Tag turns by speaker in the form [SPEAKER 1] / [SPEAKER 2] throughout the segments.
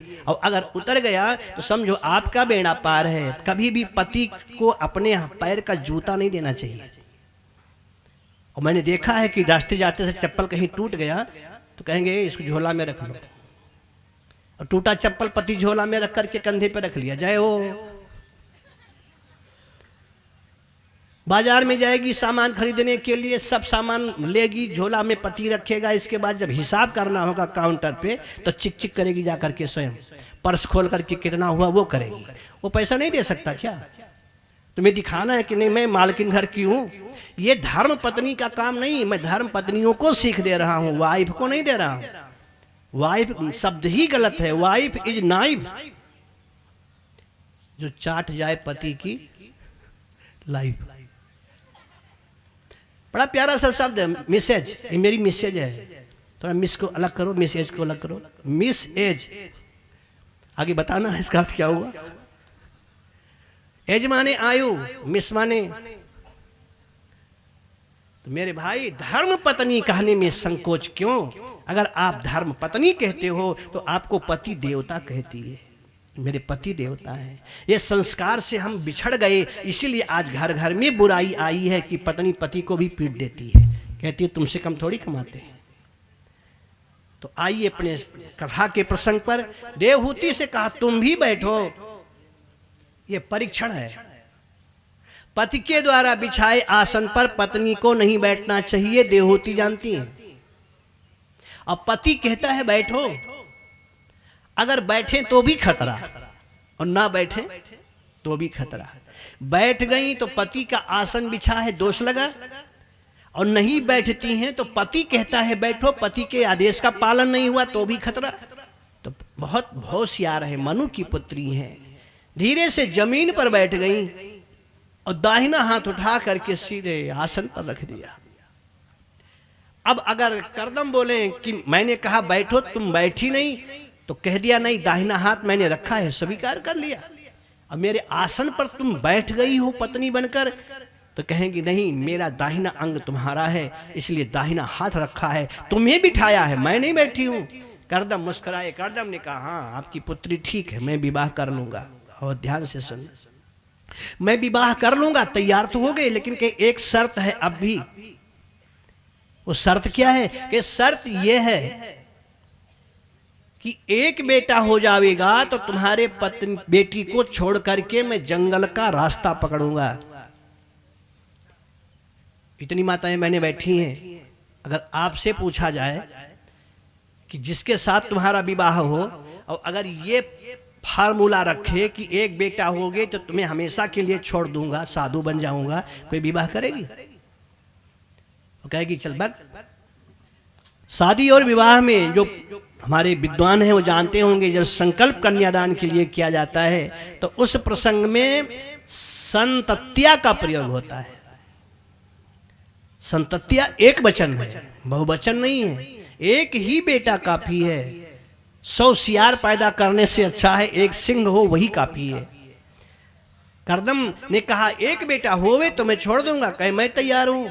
[SPEAKER 1] और अगर उतर गया तो समझो आपका बेड़ा पार है। कभी भी पति को अपने पैर का जूता नहीं देना चाहिए। और मैंने देखा है कि रास्ते जाते से चप्पल कहीं टूट गया तो कहेंगे इसको झोला में रख लो, और टूटा चप्पल पति झोला में रख करके कंधे पे रख लिया, जय हो। बाजार में जाएगी सामान खरीदने के लिए, सब सामान लेगी, झोला में पति रखेगा। इसके बाद जब हिसाब करना होगा काउंटर पे तो चिक चिक करेगी जाकर के, स्वयं पर्स खोल करके कितना हुआ वो करेगी। वो पैसा नहीं दे सकता क्या? तुम्हें दिखाना है कि नहीं मैं मालकिन घर की हूं। ये धर्म पत्नी का काम नहीं, मैं धर्म पत्नियों को सीख दे रहा हूं, वाइफ को नहीं दे रहा हूं। वाइफ शब्द ही गलत है, वाइफ इज नाइफ, जो चाट जाए पति की लाइफ। बड़ा प्यारा सा शब्द है मिसेज, ये मेरी मिसेज है। थोड़ा मिस को अलग करो, मिसेज को अलग करो, मिस एज। आगे बताना है इसका अर्थ क्या हुआ। एज माने आयु, मिस माने। तो मेरे भाई धर्म पत्नी कहने में संकोच क्यों? अगर आप धर्म पत्नी कहते हो तो आपको पति देवता कहती है। मेरे पति देवता है। ये संस्कार से हम बिछड़ गए, इसीलिए आज घर घर में बुराई आई है कि पत्नी पति को भी पीट देती है, कहती है तुमसे कम थोड़ी कमाते हैं। तो आइए अपने कथा के प्रसंग पर। देवहूति से कहा तुम भी बैठो, ये परीक्षण है। पति के द्वारा बिछाए आसन पर पत्नी को नहीं बैठना चाहिए, देवहूति जानती है। अब पति कहता है बैठो, अगर बैठे तो भी खतरा और ना बैठे तो भी खतरा। बैठ गई तो पति का आसन बिछा है, दोष लगा, और नहीं बैठती हैं तो पति कहता है बैठो, पति के आदेश का पालन नहीं हुआ तो भी खतरा। तो बहुत होशियार है, मनु की पुत्री है। धीरे से जमीन पर बैठ गई और दाहिना हाथ उठा करके सीधे आसन पर रख दिया। अब अगर करदम बोले कि मैंने कहा बैठो तुम बैठी नहीं, तो कह दिया नहीं दाहिना हाथ मैंने रखा है, स्वीकार कर लिया। अब मेरे आसन पर तुम बैठ गई हो पत्नी बनकर, तो कहेंगी नहीं मेरा दाहिना अंग तुम्हारा है इसलिए दाहिना हाथ रखा है, तुम्हें बिठाया है, मैं नहीं बैठी हूं। करदम मुस्कुराए। करदम ने कहा हाँ आपकी पुत्री ठीक है, मैं विवाह कर लूंगा। और ध्यान से सुन, मैं विवाह कर लूंगा। तैयार तो हो गए, लेकिन एक शर्त है अब भी। वो शर्त क्या है? कि शर्त यह है कि एक बेटा हो जाएगा तो तुम्हारे पत्नी बेटी को छोड़ करके मैं जंगल का रास्ता पकड़ूंगा। इतनी माताएं मैंने बैठी हैं। अगर आपसे पूछा जाए कि जिसके साथ तुम्हारा विवाह हो और अगर ये फार्मूला रखे कि एक बेटा हो गए तो तुम्हें हमेशा के लिए छोड़ दूंगा, साधु बन जाऊंगा, कोई विवाह करेगी? वो कहेगी चल बक। शादी और विवाह में जो हमारे विद्वान हैं वो जानते होंगे, जब संकल्प कन्यादान के लिए किया जाता है तो उस प्रसंग में संतत्या का प्रयोग होता है। संतत्या एक वचन है, बहुवचन नहीं है। एक ही बेटा काफी है। 100 सियार पैदा करने से अच्छा है एक सिंह हो, वही काफी है। करदम ने कहा एक बेटा होवे तो मैं छोड़ दूंगा, कहे मैं तैयार हूं।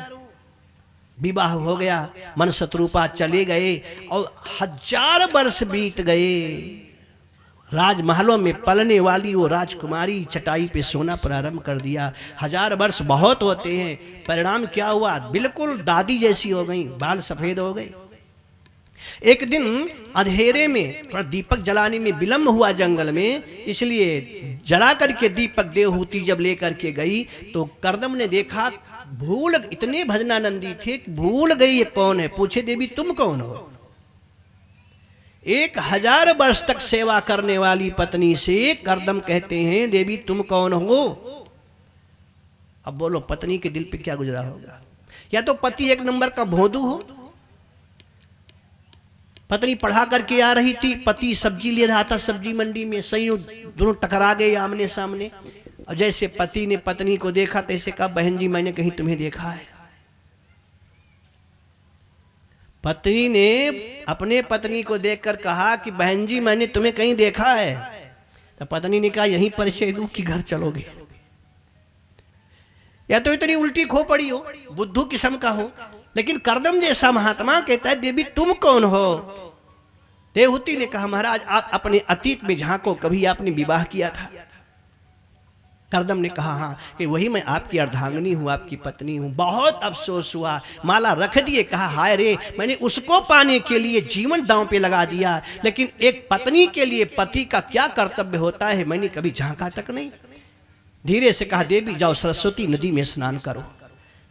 [SPEAKER 1] विवाह हो गया, मन शत्रुपा चले गए और 1000 वर्ष बीत गए। राजमहलों में पलने वाली वो राजकुमारी चटाई पे सोना प्रारंभ कर दिया। 1000 वर्ष बहुत होते हैं। परिणाम क्या हुआ? बिल्कुल दादी जैसी हो गई, बाल सफेद हो गए। एक दिन अंधेरे में थोड़ा दीपक जलाने में विलंब हुआ जंगल में, इसलिए जला करके दीपक देवहूति जब लेकर के गई तो करदम ने देखा भूल, इतने भजनानंदी थे भूल गई ये कौन है। पूछे देवी तुम कौन हो? 1000 वर्ष तक सेवा करने वाली पत्नी से करदम कहते हैं देवी तुम कौन हो? अब बोलो पत्नी के दिल पे क्या गुजरा होगा? या तो पति एक नंबर का भोंदू हो, पत्नी पढ़ा करके आ रही थी, पति सब्जी ले रहा था सब्जी मंडी में, संयुक्त दोनों टकरा गए आमने सामने। और जैसे पति ने पत्नी को देखा तैसे कहा बहन जी मैंने कहीं तुम्हें देखा है। पत्नी ने अपने पत्नी को देखकर कहा कि बहन जी मैंने तुम्हें कहीं देखा है। तो पत्नी ने कहा यहीं परिचय दूं कि घर चलोगे? या तो इतनी उल्टी खो पड़ी हो, बुद्धू किस्म का हो। लेकिन करदम जैसा महात्मा कहता है देवी तुम कौन हो? देवहूति ने कहा महाराज आप अपने अतीत में झांको, कभी आपने विवाह किया था? करदम ने कहा हाँ कि वही मैं आपकी अर्धांगिनी हूँ, आपकी पत्नी हूँ। बहुत अफसोस हुआ, माला रख दिए, कहा हाय रे मैंने उसको पाने के लिए जीवन दांव पे लगा दिया, लेकिन एक पत्नी के लिए पति का क्या कर्तव्य होता है मैंने कभी झांका तक नहीं। धीरे से कहा देवी जाओ सरस्वती नदी में स्नान करो।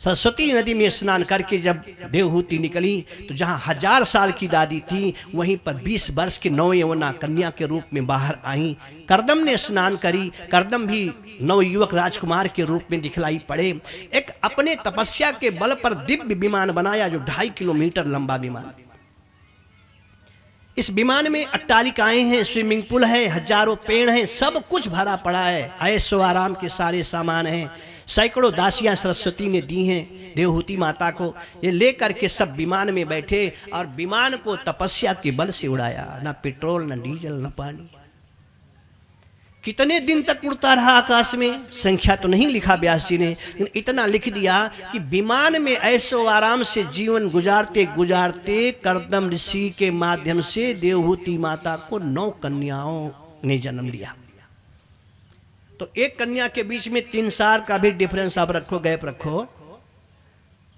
[SPEAKER 1] सरस्वती नदी में स्नान करके जब देवहूति निकली तो जहाँ 1000 साल की दादी थी वहीं पर 20 वर्ष की नवयौवना कन्या के रूप में बाहर आई। करदम ने स्नान करी, करदम भी नवयुवक राजकुमार के रूप में दिखलाई पड़े। एक अपने तपस्या के बल पर दिव्य विमान बनाया जो 2.5 किलोमीटर लंबा विमान। इस विमान में अट्टालिकाएं हैं, स्विमिंग पूल है, हजारों पेड़ हैं, सब कुछ भरा पड़ा है, ऐशो आराम के सारे सामान हैं। सैकड़ों दासियां सरस्वती ने दी हैं देवहूति माता को। ये लेकर के सब विमान में बैठे और विमान को तपस्या के बल से उड़ाया। ना पेट्रोल, ना डीजल, ना पानी। कितने दिन तक उड़ता रहा आकाश में, संख्या तो नहीं लिखा व्यास जी ने, लेकिन इतना लिख दिया कि विमान में ऐशो आराम से जीवन गुजारते गुजारते करदम ऋषि के माध्यम से देवहूति माता को 9 कन्याओं ने जन्म लिया। तो एक कन्या के बीच में 3 साल का भी डिफरेंस आप रखो, गैप रखो,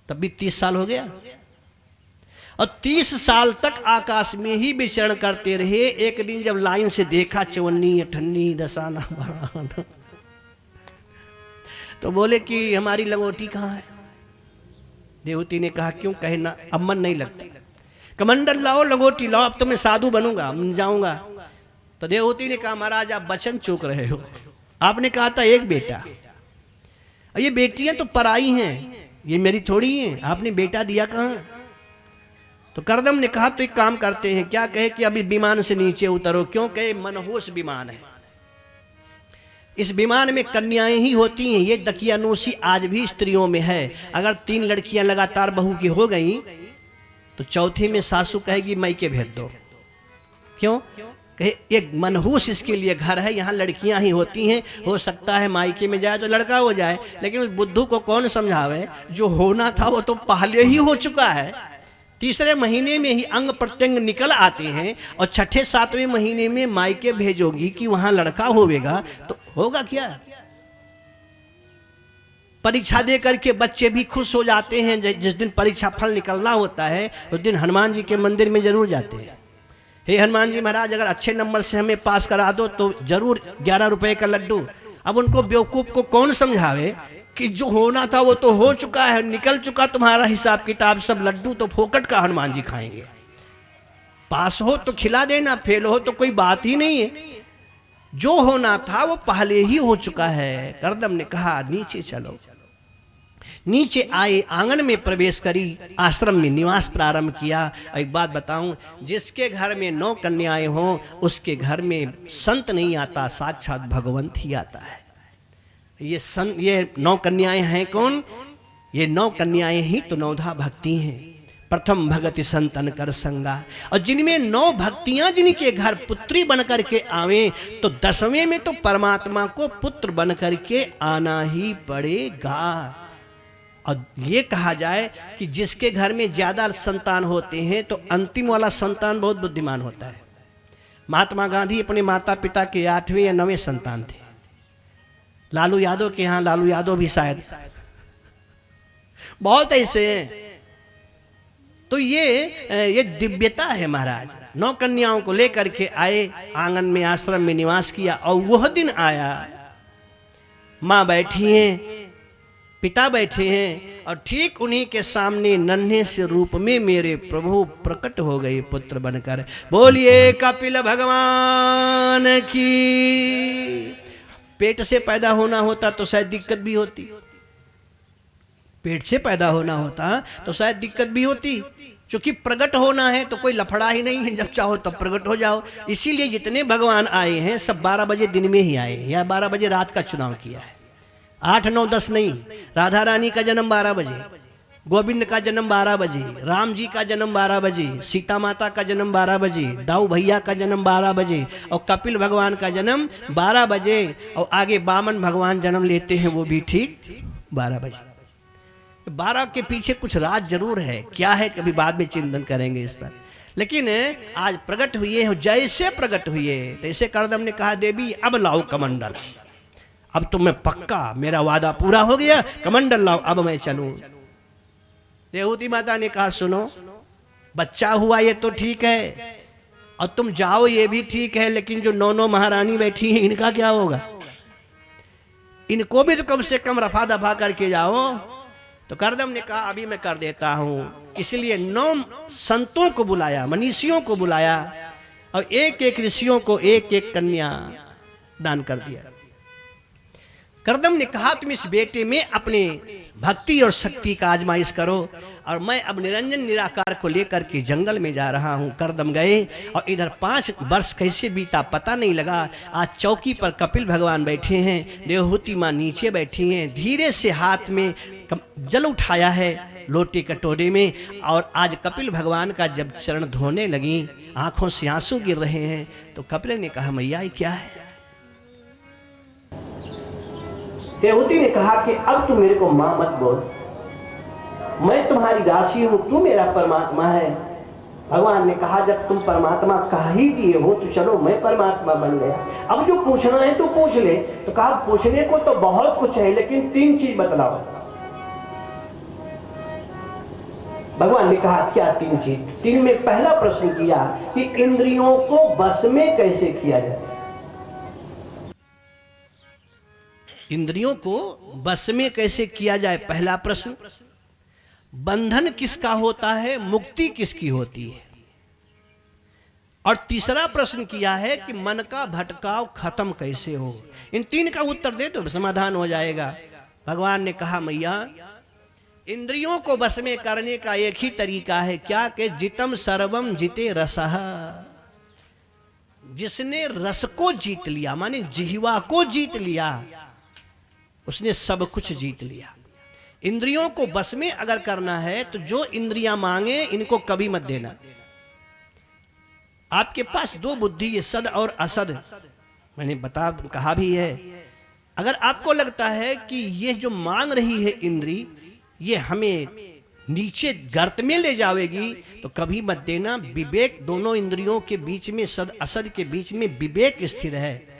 [SPEAKER 1] तब भी 30 साल हो गया। और 30 साल तक आकाश में ही विचरण करते रहे। एक दिन जब लाइन से देखा 54, 58, दशाना 12 तो बोले कि हमारी लंगोटी कहाँ है? देवहूति ने कहा क्यों? कहे ना अब मन नहीं लगता, कमंडल लाओ, लंगोटी लाओ, अब तो मैं साधु बनूंगा, जाऊंगा। तो देवहूति ने कहा महाराज आप वचन चूक रहे हो, आपने कहा था एक बेटा, और ये बेटियां तो पराई हैं, ये मेरी थोड़ी हैं, आपने बेटा दिया कहाँ? तो करदम ने कहा तो एक काम करते हैं, क्या कहे कि अभी विमान से नीचे उतरो। क्यों? कहे मनहूस विमान है, इस विमान में कन्याएं ही होती हैं। ये दकियानूसी आज भी स्त्रियों में है। अगर 3 लड़कियां लगातार बहू की हो गई तो चौथे में सासू कहेगी मायके भेज दो। क्यों? कहे एक मनहूस इसके लिए घर है, यहाँ लड़कियां ही होती हैं, हो सकता है मायके में जाए तो लड़का हो जाए। लेकिन उस बुद्धू को कौन समझावे, जो होना था वो तो पहले ही हो चुका है। 3रे महीने में ही अंग प्रत्यंग निकल आते हैं और 6ठे 7वें महीने में मायके भेजोगी कि वहां लड़का होवेगा, तो होगा क्या? परीक्षा दे करके बच्चे भी खुश हो जाते हैं। जिस दिन परीक्षा फल निकलना होता है उस दिन हनुमान जी के मंदिर में जरूर जाते हैं। हे हनुमान जी महाराज अगर अच्छे नंबर से हमें पास करा दो तो जरूर 11 रुपए का लड्डू। अब उनको बेवकूफ को कौन समझावे कि जो होना था वो तो हो चुका है, निकल चुका तुम्हारा हिसाब किताब, सब लड्डू तो फोकट का हनुमान जी खाएंगे। पास हो तो खिला देना, फेल हो तो कोई बात ही नहीं है। जो होना था वो पहले ही हो चुका है। करदम ने कहा नीचे चलो। नीचे आए, आंगन में प्रवेश करी, आश्रम में निवास प्रारंभ किया। एक बात बताऊं, जिसके घर में 9 कन्याएं हों उसके घर में संत नहीं आता, साक्षात भगवंत ही आता है। ये 9 कन्याएं हैं कौन? ये 9 कन्याएं ही तो 9धा भक्ति हैं। प्रथम भगति संतन कर संगा, और जिनमें 9 भक्तियां जिनके घर पुत्री बनकर के आवे तो 10वें में तो परमात्मा को पुत्र बनकर के आना ही पड़ेगा। और ये कहा जाए कि जिसके घर में ज्यादा संतान होते हैं तो अंतिम वाला संतान बहुत बुद्धिमान होता है। महात्मा गांधी अपने माता पिता के 8वें या 9वें संतान थे। लालू यादव के यहाँ, लालू यादव भी शायद, बहुत ऐसे हैं। तो ये दिव्यता है महाराज। 9 कन्याओं को लेकर के आए, आंगन में आश्रम में निवास किया। और वह दिन आया, माँ बैठी हैं, पिता बैठे हैं, और ठीक उन्हीं के सामने नन्हे से रूप में मेरे प्रभु प्रकट हो गए पुत्र बनकर। बोलिए कपिल भगवान की। पेट से पैदा होना होता तो शायद दिक्कत भी होती, पेट से पैदा होना होता तो शायद दिक्कत भी होती। क्योंकि प्रकट होना है तो कोई लफड़ा ही नहीं है, जब चाहो तब प्रकट हो जाओ। इसीलिए जितने भगवान आए हैं सब 12 बजे दिन में ही आए हैं, या 12 बजे रात का चुनाव किया है। 8, 9, 10 नहीं। राधा रानी का जन्म 12 बजे, गोविंद का जन्म 12 बजे, राम जी का जन्म 12 बजे, सीता माता का जन्म 12 बजे, दाऊ भैया का जन्म 12 बजे, और कपिल भगवान का जन्म 12 बजे, और आगे वामन भगवान जन्म लेते हैं वो भी ठीक 12 बजे। 12 के पीछे कुछ राज जरूर है, क्या है कभी बाद में चिंतन करेंगे इस पर। लेकिन आज प्रकट हुए हो, जैसे प्रकट हुए तैसे कर्दम ने कहा देवी अब लाओ कमंडल, अब तो मैं पक्का, मेरा वादा पूरा हो गया, कमंडल लाओ अब मैं चलूं। देवहूति माता ने कहा सुनो, बच्चा हुआ ये तो ठीक है और तुम जाओ ये भी ठीक है, लेकिन जो 9 महारानी बैठी हैं इनका क्या होगा? इनको भी तो कम से कम रफा दफा करके जाओ। तो कर्दम ने कहा अभी मैं कर देता हूं। इसलिए 9 संतों को बुलाया, मनीषियों को बुलाया और एक एक ऋषियों को एक एक कन्या दान कर दिया। कर्दम ने कहा तुम इस बेटे में अपने भक्ति और शक्ति का आजमाइश करो और मैं अब निरंजन निराकार को लेकर के जंगल में जा रहा हूं। कर्दम गए और इधर 5 वर्ष कैसे बीता पता नहीं लगा। आज चौकी पर कपिल भगवान बैठे हैं, देवहूति माँ नीचे बैठी हैं, धीरे से हाथ में जल उठाया है लोटे कटोरे में, और आज कपिल भगवान का जब चरण धोने लगी आंखों से आंसू गिर रहे हैं। तो कपिल ने कहा मैया ये क्या है? देवहूति ने कहा कि अब तू मेरे को मां मत बोल, मैं तुम्हारी दासी हूं, तू मेरा परमात्मा है। भगवान ने कहा जब तुम परमात्मा कह ही दिए हो तो चलो मैं परमात्मा बन गया, अब जो पूछना है तो पूछ ले। तो कहा पूछने को तो बहुत कुछ है लेकिन 3 चीज बतलाओ। भगवान ने कहा क्या 3 चीज? 3 में पहला प्रश्न किया कि इंद्रियों को बस में कैसे किया जाए। इंद्रियों को बस में कैसे किया जाए, पहला प्रश्न। बंधन किसका होता है, मुक्ति किसकी होती है। और तीसरा प्रश्न किया है कि मन का भटकाव खत्म कैसे हो। इन 3 का उत्तर दे तो समाधान हो जाएगा। भगवान ने कहा मैया इंद्रियों को बस में करने का एक ही तरीका है, क्या कि जितम सर्वम जिते रसः। जिसने रस को जीत लिया माने जिह्वा को जीत लिया उसने सब कुछ जीत लिया। इंद्रियों को बस में अगर करना है तो जो इंद्रियां मांगे इनको कभी मत देना। आपके पास 2 बुद्धि, ये सद और असद, मैंने कहा भी है। अगर आपको लगता है कि ये जो मांग रही है इंद्री ये हमें नीचे गर्त में ले जाएगी तो कभी मत देना। विवेक, दोनों इंद्रियों के बीच में, सद असद के बीच में विवेक स्थिर है।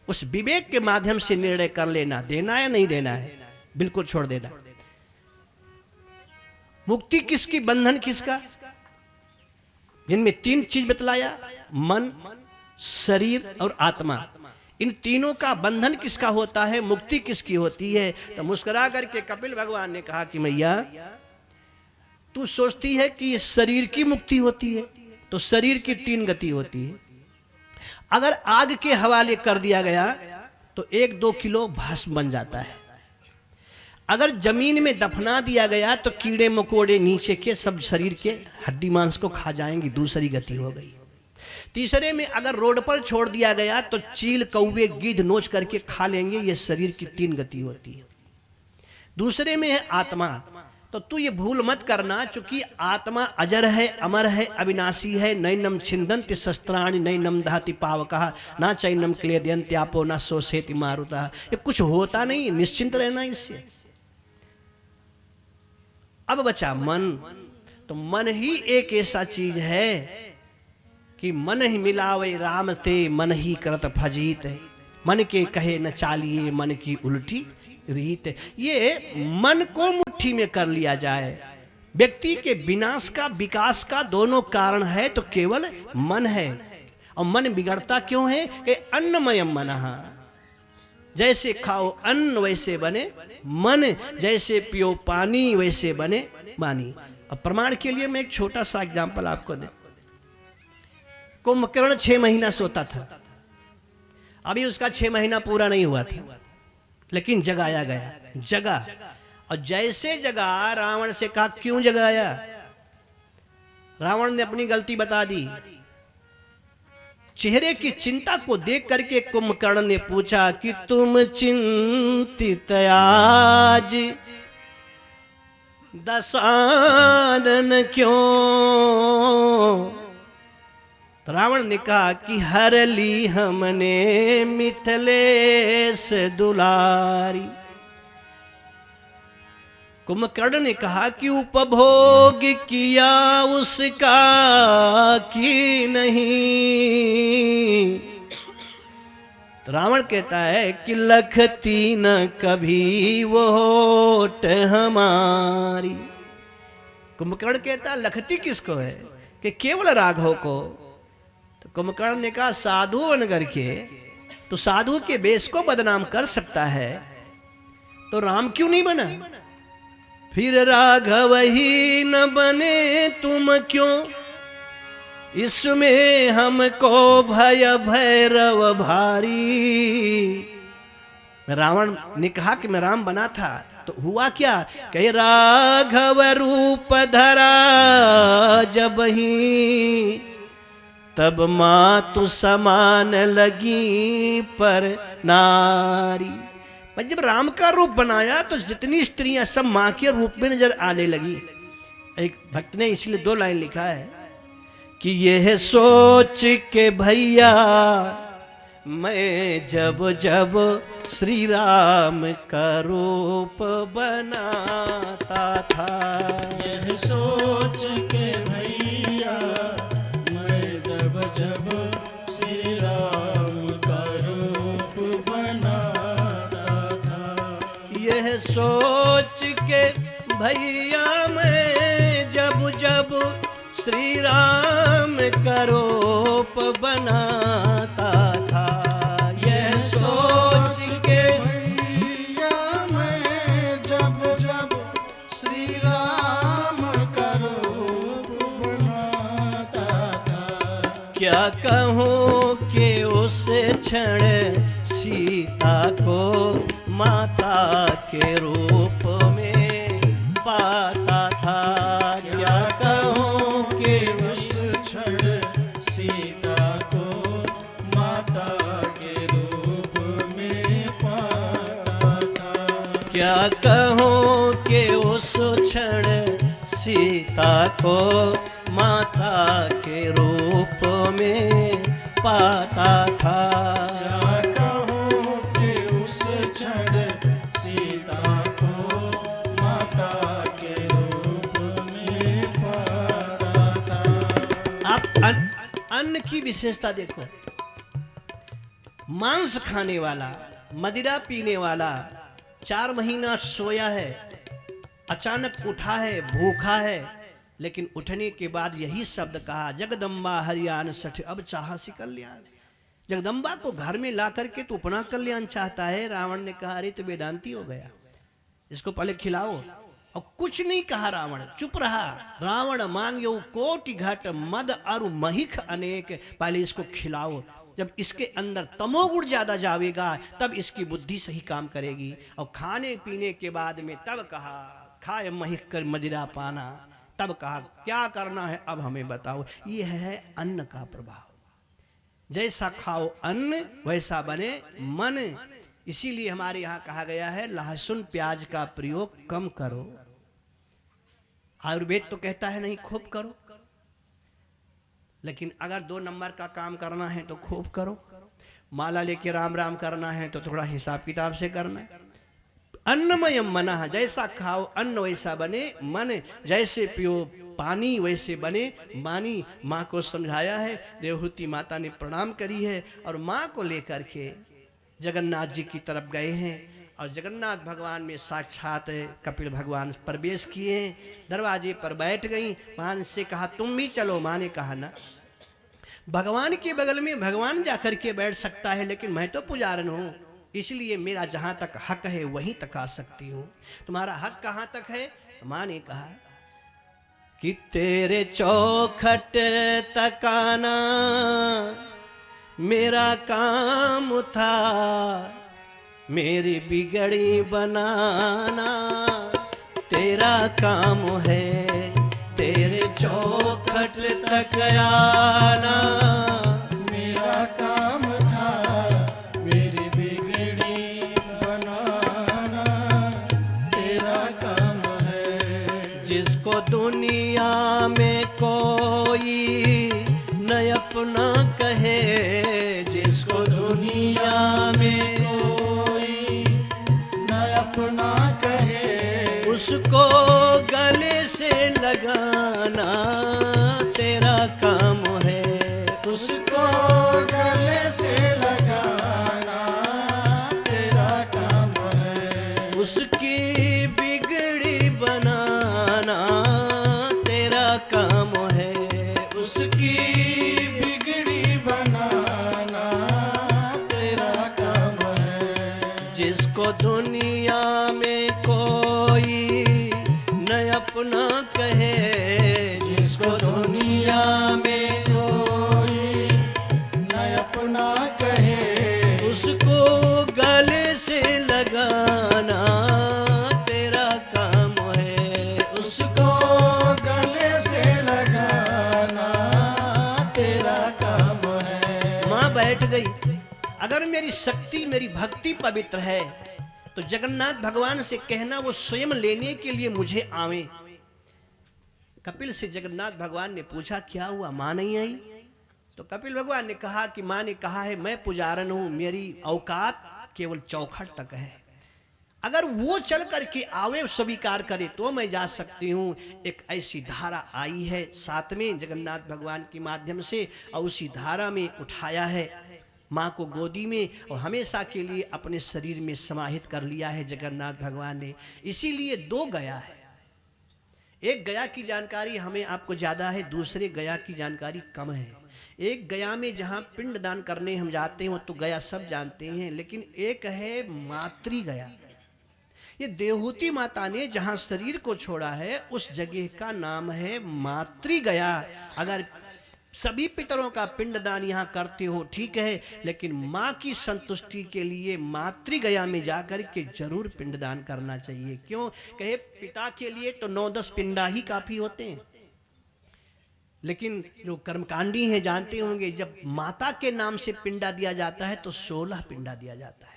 [SPEAKER 1] उस विवेक के माध्यम से निर्णय कर लेना, देना या नहीं देना है, बिल्कुल छोड़ देना। मुक्ति किसकी, बंधन किसका? जिनमें 3 चीज बतलाया, मन, शरीर और आत्मा। इन तीनों का बंधन किसका होता है, मुक्ति किसकी होती है? तो मुस्कुरा करके कपिल भगवान ने कहा कि मैया तू सोचती है कि ये शरीर की मुक्ति होती है, तो शरीर की 3 गति होती है। अगर आग के हवाले कर दिया गया तो 1-2 किलो भस्म बन जाता है। अगर जमीन में दफना दिया गया तो कीड़े मकोड़े नीचे के सब शरीर के हड्डी मांस को खा जाएंगी, दूसरी गति हो गई। तीसरे में अगर रोड पर छोड़ दिया गया तो चील कौवे गिद्ध नोच करके खा लेंगे, ये शरीर की 3 गति होती है। दूसरे में है आत्मा। तो तू ये भूल मत करना, चूंकि आत्मा अजर है, अमर है, अविनाशी है। नैनम छिंदन्ति शस्त्राणि नैनम दहति पावकः ना चैनम क्लेदयन्त्यापो न शोषयति मारुतः। ये कुछ होता नहीं, निश्चिंत रहना इससे। अब बचा मन। तो मन ही एक ऐसा चीज है कि मन ही मिलावे राम ते मन ही करत फजीत। मन के कहे न चालिए मन की उल्टी रीत। ये मन को मुट्ठी में कर लिया जाए। व्यक्ति के विनाश का, विकास का दोनों कारण है तो केवल मन है। और मन बिगड़ता क्यों है कि अन्नमयम मनः, जैसे खाओ अन्न वैसे बने मन, जैसे पियो पानी वैसे बने वाणी। अब प्रमाण के लिए मैं एक छोटा सा एग्जांपल आपको दे। कुंभकर्ण 6 महीना सोता था, अभी उसका 6 महीना पूरा नहीं हुआ था, लेकिन जगाया गया, जगा। और जैसे जगा रावण से कहा क्यों जगाया? रावण ने अपनी गलती बता दी। चेहरे की चिंता को देख करके कुंभकर्ण ने पूछा कि तुम चिंतित आज दशानन क्यों? तो रावण ने कहा कि हर ली हमने मिथिलेश दुलारी। कुंभकर्ण ने कहा कि उपभोग किया उसका कि नहीं। तो रावण कहता है कि लखती न कभी वो होठ हमारी। कुंभकर्ण कहता है लखती किसको है कि केवल राघव को। तो कुंभकर्ण ने कहा साधु बन करके तो साधु के वेश को बदनाम कर सकता है तो राम क्यों नहीं बना? फिर राघव ही न बने तुम क्यों, इसमें हमको भय भैरव भारी। रावण ने कहा कि मैं राम बना था तो हुआ क्या? कहे राघव रूप धरा जब ही, तब मातु समान लगी पर नारी। पर जब राम का रूप बनाया तो जितनी स्त्रियां सब मां के रूप में नजर आने लगी। एक भक्त ने इसलिए 2 लाइन लिखा है कि यह सोच के भैया मैं जब जब श्री राम का रूप बनाता था।
[SPEAKER 2] यह सोच के भैया मैं जब जब श्री राम का रूप बनाता था।
[SPEAKER 1] यह सोच के भैया मैं जब जब श्री राम का रूप बनाता था।
[SPEAKER 2] यह सोच के भैया मैं जब जब श्री राम का रूप बनाता था।
[SPEAKER 1] क्या कहूँ कि उस क्षण सीता को माता के रूप में पाता था।
[SPEAKER 2] क्या कहूँ कि उस क्षण सीता को माता के रूप में पाता था।
[SPEAKER 1] क्या कहूँ कि उस क्षण सीता को माता के रूप में पाता था।
[SPEAKER 2] क्या कहूँ कि उस क्षण सीता को माता के रूप में पाता था।
[SPEAKER 1] आप अन्न की विशेषता देखो। मांस खाने वाला, मदिरा पीने वाला 4 महीना सोया है, अचानक उठा है, भूखा है, लेकिन उठने के बाद यही शब्द कहा जगदम्बा हरियाण सठ अब चाहसी कल्याण। जगदम्बा को घर में ला करके तो अपना कल्याण चाहता है। रावण ने कहा अरे तो वेदांती हो गया, इसको पहले खिलाओ। और कुछ नहीं कहा रावण, चुप रहा। रावण मांग्यो कोटि घट मद अरु महिख अनेक, पहले इसको खिलाओ। जब इसके अंदर तमोगुण ज्यादा जावेगा तब इसकी बुद्धि सही काम करेगी। और खाने पीने के बाद में तब कहा खाए महिख कर मदिरा पाना। तब कहा क्या करना है अब हमें बताओ। ये है अन्न का प्रभाव। जैसा खाओ अन्न वैसा बने मन। इसीलिए हमारे यहाँ कहा गया है लहसुन प्याज का प्रयोग कम करो। आयुर्वेद तो कहता है नहीं खूब करो, लेकिन अगर 2 नंबर का काम करना है तो खूब करो। माला लेके राम राम करना है तो थोड़ा हिसाब किताब से करना है। अन्नमय मनः, जैसा खाओ अन्न वैसा बने मन, जैसे पियो पानी वैसे बने वाणी। माँ को समझाया है। देवहूति माता ने प्रणाम करी है और माँ को लेकर के जगन्नाथ जी की तरफ गए हैं। और जगन्नाथ भगवान में साक्षात कपिल भगवान प्रवेश किए हैं। दरवाजे पर बैठ गई। माँ से कहा तुम भी चलो। माँ ने कहा ना, भगवान के बगल में भगवान जाकर के बैठ सकता है, लेकिन मैं तो पुजारन हूँ, इसलिए मेरा जहां तक हक है वहीं तक आ सकती हूँ। तुम्हारा हक कहां तक है? तो माँ ने कहा कि तेरे चौखट तक आना मेरा काम था, मेरी बिगड़ी बनाना तेरा काम है। तेरे चौखट तक आना
[SPEAKER 2] मेरा काम था, मेरी बिगड़ी बनाना तेरा काम है।
[SPEAKER 1] जिसको दुनिया में कोई न अपना कहे,
[SPEAKER 2] जिसको दुनिया में कोई न अपना कहे,
[SPEAKER 1] उसको गले से लगाना तेरा काम है।
[SPEAKER 2] उसको गले से लगाना तेरा काम है।
[SPEAKER 1] उसकी बिगड़ी बनाना तेरा काम है।
[SPEAKER 2] उसकी बिगड़ी बनाना तेरा काम है।
[SPEAKER 1] जिसको दुनिया में कोई न अपना कहे,
[SPEAKER 2] जिसको दुनिया में कोई न अपना कहे,
[SPEAKER 1] उसको गले से लगाना तेरा काम है।
[SPEAKER 2] उसको गले से लगाना तेरा काम है।
[SPEAKER 1] माँ बैठ गई। अगर मेरी शक्ति मेरी भक्ति पवित्र है तो जगन्नाथ भगवान से कहना वो स्वयं लेने के लिए मुझे आवे। कपिल से जगन्नाथ भगवान ने पूछा क्या हुआ, माँ नहीं आई? तो कपिल भगवान ने कहा कि माँ ने कहा है मैं पुजारन हूं, मेरी औकात केवल चौखट तक है। अगर वो चल करके आवे स्वीकार करे तो मैं जा सकती हूँ। एक ऐसी धारा आई है साथ में जगन्नाथ भगवान के माध्यम से, और उसी धारा में उठाया है माँ को गोदी में और हमेशा के लिए अपने शरीर में समाहित कर लिया है जगन्नाथ भगवान ने। इसीलिए दो गया है। एक गया की जानकारी हमें आपको ज़्यादा है, दूसरे गया की जानकारी कम है। एक गया में जहाँ पिंड दान करने हम जाते हैं तो गया सब जानते हैं, लेकिन एक है मातृ गया। ये देवहूति माता ने जहाँ शरीर को छोड़ा है उस जगह का नाम है मातृ गया। अगर सभी पितरों का पिंडदान यहाँ करते हो ठीक है, लेकिन माँ की संतुष्टि के लिए मातृ गया में जाकर के जरूर पिंडदान करना चाहिए। क्यों कहे, पिता के लिए तो 9-10 पिंडा ही काफी होते हैं, लेकिन जो कर्मकांडी हैं जानते होंगे जब माता के नाम से पिंडा दिया जाता है तो 16 पिंडा दिया जाता है।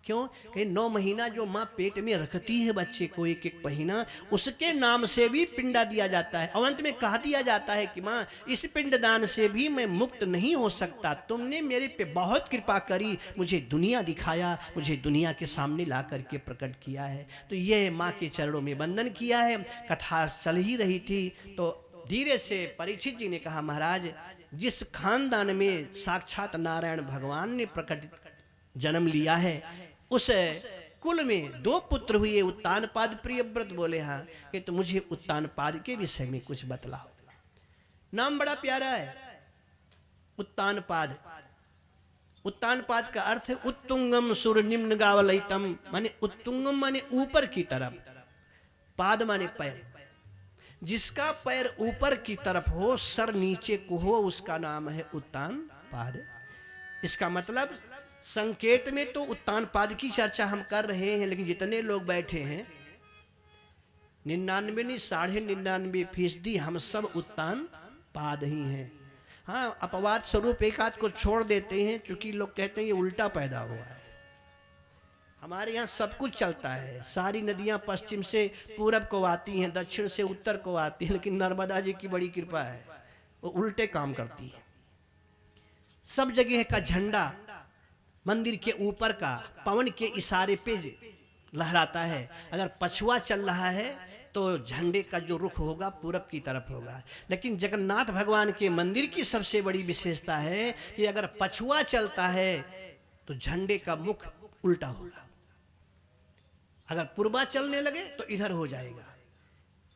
[SPEAKER 1] क्यों कहीं 9 महीना जो माँ पेट में रखती है बच्चे को, एक एक महीना, उसके नाम से भी पिंडा दिया जाता है। और अंत में कह दिया जाता है कि माँ इस पिंडदान से भी मैं मुक्त नहीं हो सकता, तुमने मेरे पे बहुत कृपा करी, मुझे दुनिया दिखाया, मुझे दुनिया के सामने ला करके प्रकट किया है। तो ये माँ के चरणों में वंदन किया है। कथा चल ही रही थी तो धीरे से परीक्षित जी ने कहा महाराज जिस खानदान में साक्षात नारायण भगवान ने प्रकट जन्म लिया है उस कुल में 2 पुत्र हुए, उत्तानपाद प्रियव्रत बोले हाँ कि तो मुझे उत्तानपाद के विषय में कुछ बतलाओ। नाम बड़ा प्यारा है उत्तानपाद। उत्तानपाद का अर्थ है उत्तुंगम सुर निम्न गावलयितम, माने उत्तुंगम माने ऊपर की तरफ, पाद माने पैर। जिसका पैर ऊपर की तरफ हो सर नीचे को हो उसका नाम है उत्तानपाद। इसका मतलब संकेत में तो उत्तानपाद की चर्चा हम कर रहे हैं, लेकिन जितने लोग बैठे हैं 99 नहीं 99.5% हम सब उत्तानपाद ही हैं। हाँ अपवाद स्वरूप एक आध को छोड़ देते हैं, चूंकि लोग कहते हैं ये उल्टा पैदा हुआ है। हमारे यहाँ सब कुछ चलता है, सारी नदियाँ पश्चिम से पूरब को आती हैं, दक्षिण से उत्तर को आती हैं, लेकिन नर्मदा जी की बड़ी कृपा है वो उल्टे काम करती है। सब जगह का झंडा मंदिर के ऊपर का पवन के इशारे पे लहराता है। अगर पछुआ चल रहा है तो झंडे का जो रुख होगा पूरब की तरफ होगा। लेकिन जगन्नाथ भगवान के मंदिर की सबसे बड़ी विशेषता है कि अगर पछुआ चलता है तो झंडे का मुख उल्टा होगा, अगर पूर्वा चलने लगे तो इधर हो जाएगा।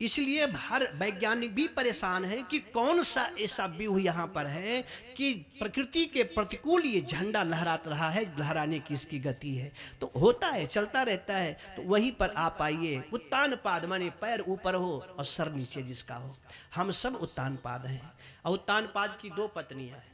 [SPEAKER 1] इसलिए हर वैज्ञानिक भी परेशान है कि कौन सा ऐसा व्यूह यहाँ पर है कि प्रकृति के प्रतिकूल ये झंडा लहरात रहा है, लहराने की इसकी गति है। तो होता है, चलता रहता है। तो वहीं पर आप आइए, उत्तानपाद माने पैर ऊपर हो और सर नीचे जिसका हो। हम सब उत्तानपाद हैं। और उत्तानपाद की 2 पत्नियां हैं।